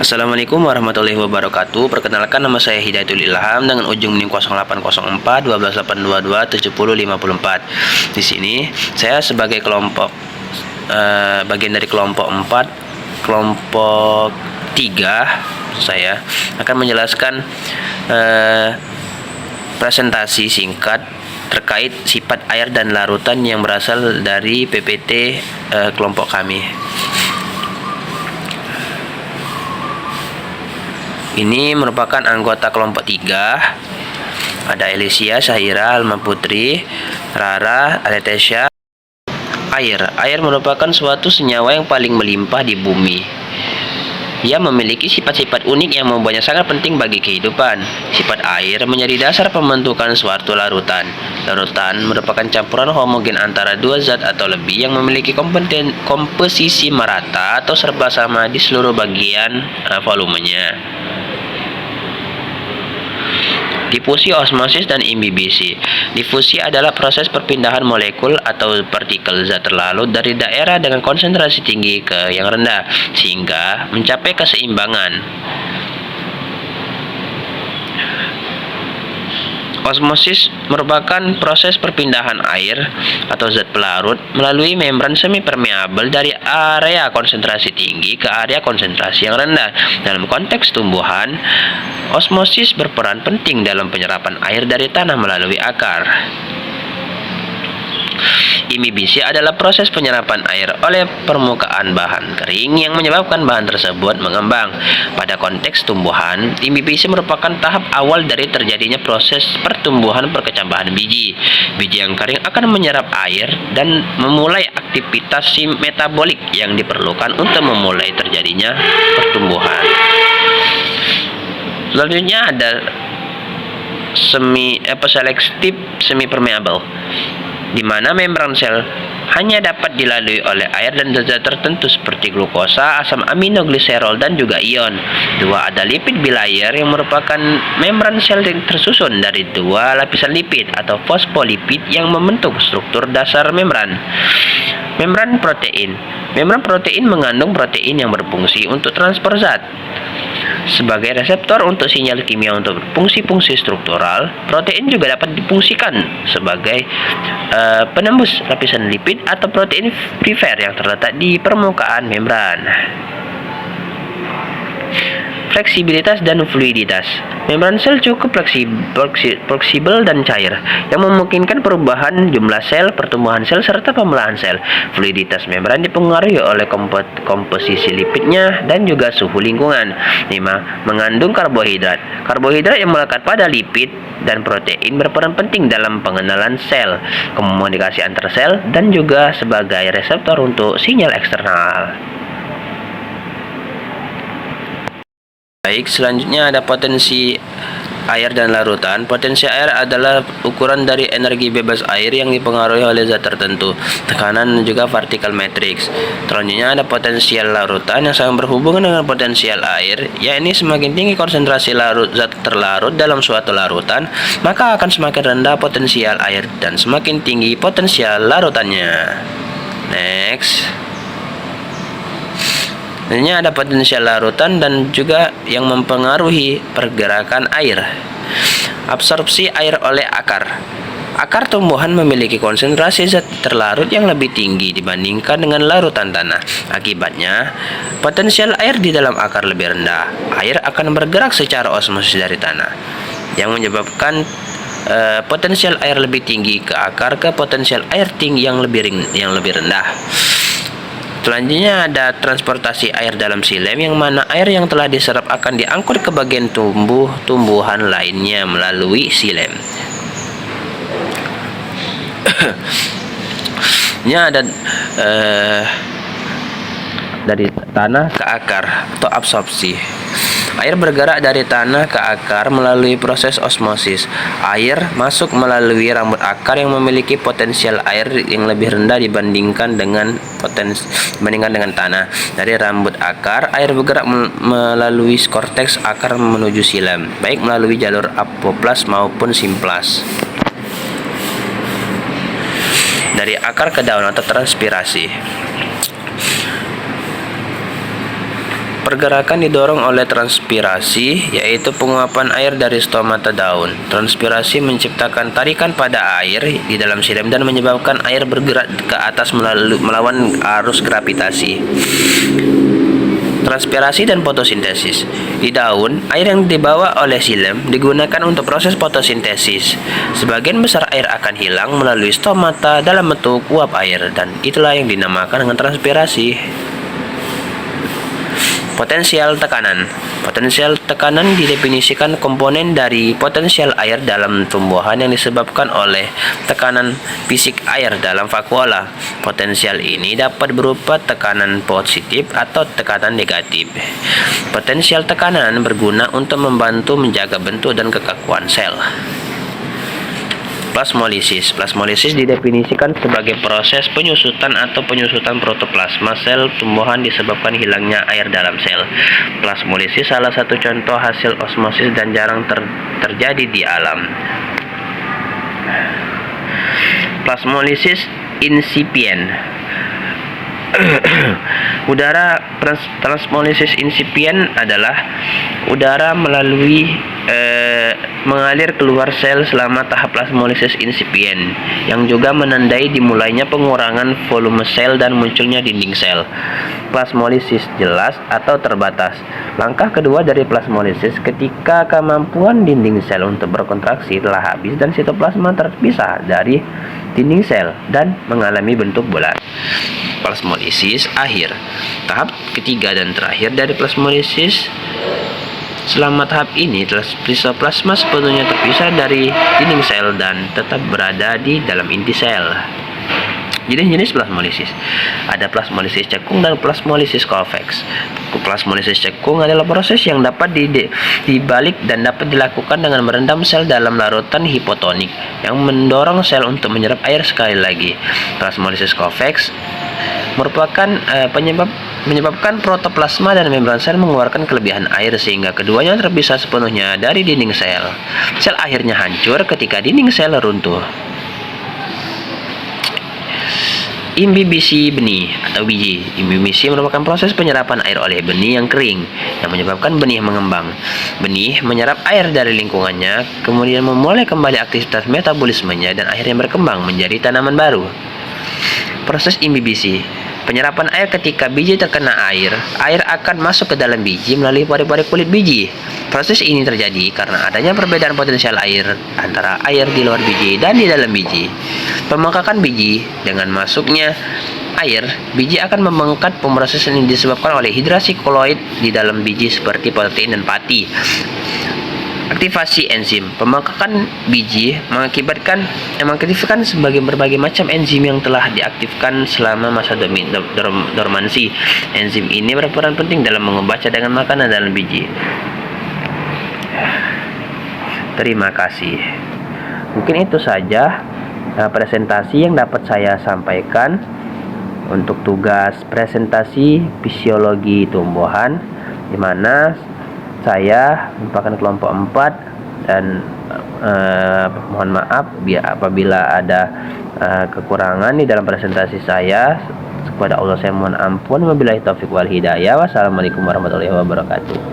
Assalamualaikum warahmatullahi wabarakatuh. Perkenalkan, nama saya Hidayatul Ilham dengan ujung NIM 0804 12822 7054. Di sini saya sebagai bagian dari kelompok 4, kelompok 3, saya akan menjelaskan presentasi singkat terkait sifat air dan larutan yang berasal dari PPT kelompok kami. Ini merupakan anggota kelompok 3. Ada Elisia, Syahira, Alma Putri, Rara, Aletesha. Air merupakan suatu senyawa yang paling melimpah di bumi. Ia memiliki sifat-sifat unik yang membuatnya sangat penting bagi kehidupan. Sifat air menjadi dasar pembentukan suatu larutan. Larutan merupakan campuran homogen antara dua zat atau lebih yang memiliki komposisi merata atau serba sama di seluruh bagian volumenya. Difusi, osmosis, dan imbibisi. Difusi adalah proses perpindahan molekul atau partikel zat terlarut dari daerah dengan konsentrasi tinggi ke yang rendah, sehingga mencapai keseimbangan. Osmosis merupakan proses perpindahan air atau zat pelarut melalui membran semi-permeabel dari area konsentrasi tinggi ke area konsentrasi yang rendah. Dalam konteks tumbuhan, osmosis berperan penting dalam penyerapan air dari tanah melalui akar. Imbibisi adalah proses penyerapan air oleh permukaan bahan kering yang menyebabkan bahan tersebut mengembang. Pada konteks tumbuhan, imbibisi merupakan tahap awal dari terjadinya proses pertumbuhan perkecambahan biji. Biji yang kering akan menyerap air dan memulai aktivitas metabolik yang diperlukan untuk memulai terjadinya pertumbuhan. Selanjutnya ada selektif semi-permeabel, di mana membran sel hanya dapat dilalui oleh air dan zat tertentu seperti glukosa, asam amino, gliserol, dan juga ion. Ada lipid bilayer yang merupakan membran sel yang tersusun dari dua lapisan lipid atau fosfolipid yang membentuk struktur dasar membran. Membran protein. Membran protein mengandung protein yang berfungsi untuk transport zat. Sebagai reseptor untuk sinyal kimia untuk fungsi-fungsi struktural, protein juga dapat difungsikan sebagai penembus lapisan lipid atau protein prefer yang terletak di permukaan membran. Fleksibilitas dan fluiditas. Membran sel cukup fleksibel dan cair, yang memungkinkan perubahan jumlah sel, pertumbuhan sel, serta pembelahan sel. Fluiditas membran dipengaruhi oleh komposisi lipidnya dan juga suhu lingkungan. 5. Mengandung karbohidrat. Karbohidrat yang melekat pada lipid dan protein berperan penting dalam pengenalan sel, komunikasi antar sel, dan juga sebagai reseptor untuk sinyal eksternal. Baik, selanjutnya ada potensi air dan larutan. Potensi air adalah ukuran dari energi bebas air yang dipengaruhi oleh zat tertentu, tekanan, dan juga partikel matrix. Selanjutnya ada potensial larutan yang sangat berhubungan dengan potensial air, yakni semakin tinggi konsentrasi zat terlarut dalam suatu larutan, maka akan semakin rendah potensial air dan semakin tinggi potensial larutannya. Next. Selanjutnya ada potensial larutan dan juga yang mempengaruhi pergerakan air. Absorpsi air oleh akar. Akar tumbuhan memiliki konsentrasi zat terlarut yang lebih tinggi dibandingkan dengan larutan tanah. Akibatnya, potensial air di dalam akar lebih rendah. Air akan bergerak secara osmosis dari tanah, yang menyebabkan potensial air lebih tinggi ke akar ke potensial air tinggi yang lebih rendah. Selanjutnya ada transportasi air dalam silem, yang mana air yang telah diserap akan diangkut ke bagian tumbuhan lainnya melalui silem. Ini ada dari tanah ke akar atau absorpsi. Air bergerak dari tanah ke akar melalui proses osmosis. Air masuk melalui rambut akar yang memiliki potensial air yang lebih rendah dibandingkan dengan tanah. Dari rambut akar, air bergerak melalui korteks akar menuju silem, baik melalui jalur apoplas maupun simplas. Dari akar ke daun atau transpirasi. Pergerakan didorong oleh transpirasi, yaitu penguapan air dari stomata daun. Transpirasi menciptakan tarikan pada air di dalam siram dan menyebabkan air bergerak ke atas melawan arus gravitasi. Transpirasi dan fotosintesis. Di daun, air yang dibawa oleh xilem digunakan untuk proses fotosintesis. Sebagian besar air akan hilang melalui stomata dalam bentuk uap air, dan itulah yang dinamakan dengan transpirasi. Potensial tekanan. Potensial tekanan didefinisikan komponen dari potensial air dalam tumbuhan yang disebabkan oleh tekanan fisik air dalam vakuola. Potensial ini dapat berupa tekanan positif atau tekanan negatif. Potensial tekanan berguna untuk membantu menjaga bentuk dan kekakuan sel. Plasmolisis. Plasmolisis didefinisikan sebagai proses penyusutan atau penyusutan protoplasma sel tumbuhan disebabkan hilangnya air dalam sel. Plasmolisis salah satu contoh hasil osmosis dan jarang terjadi di alam. Plasmolisis insipien. Udara plasmolisis insipien adalah udara mengalir keluar sel selama tahap plasmolisis insipien, yang juga menandai dimulainya pengurangan volume sel dan munculnya dinding sel. Plasmolisis jelas atau terbatas. Langkah kedua dari plasmolisis ketika kemampuan dinding sel untuk berkontraksi telah habis dan sitoplasma terpisah dari dinding sel dan mengalami bentuk bulat. Plasmolisis akhir. Tahap ketiga dan terakhir dari plasmolisis. Selama tahap ini, sitoplasma sepenuhnya terpisah dari dinding sel dan tetap berada di dalam inti sel. Jenis-jenis plasmolisis. Ada plasmolisis cekung dan plasmolisis convex. Plasmolisis cekung adalah proses yang dapat dibalik dan dapat dilakukan dengan merendam sel dalam larutan hipotonik yang mendorong sel untuk menyerap air sekali lagi. Plasmolisis convex merupakan menyebabkan protoplasma dan membran sel mengeluarkan kelebihan air sehingga keduanya terpisah sepenuhnya dari dinding sel. Sel akhirnya hancur ketika dinding sel runtuh. Imbibisi benih atau biji. Imbibisi merupakan proses penyerapan air oleh benih yang kering yang menyebabkan benih mengembang. Benih menyerap air dari lingkungannya, kemudian memulai kembali aktivitas metabolismenya dan akhirnya berkembang menjadi tanaman baru. Proses imbibisi. Penyerapan air ketika biji terkena air akan masuk ke dalam biji melalui pori-pori kulit biji. Proses ini terjadi karena adanya perbedaan potensial air antara air di luar biji dan di dalam biji. Pembengkakan biji. Dengan masuknya air, biji akan membengkak. Pemrosesan ini disebabkan oleh hidrasi koloid di dalam biji seperti protein dan pati. Aktivasi enzim. Pembengkakan biji mengaktifkan sebagai berbagai macam enzim yang telah diaktifkan selama masa dormansi. Enzim ini berperan penting dalam mengubah cadangan makanan dalam biji. Terima kasih. Mungkin itu saja presentasi yang dapat saya sampaikan untuk tugas presentasi fisiologi tumbuhan, di mana saya merupakan kelompok 4 dan mohon maaf apabila ada kekurangan di dalam presentasi saya. Kepada Allah saya mohon ampun. Wabillahi taufiq wal hidayah. Wassalamualaikum warahmatullahi wabarakatuh.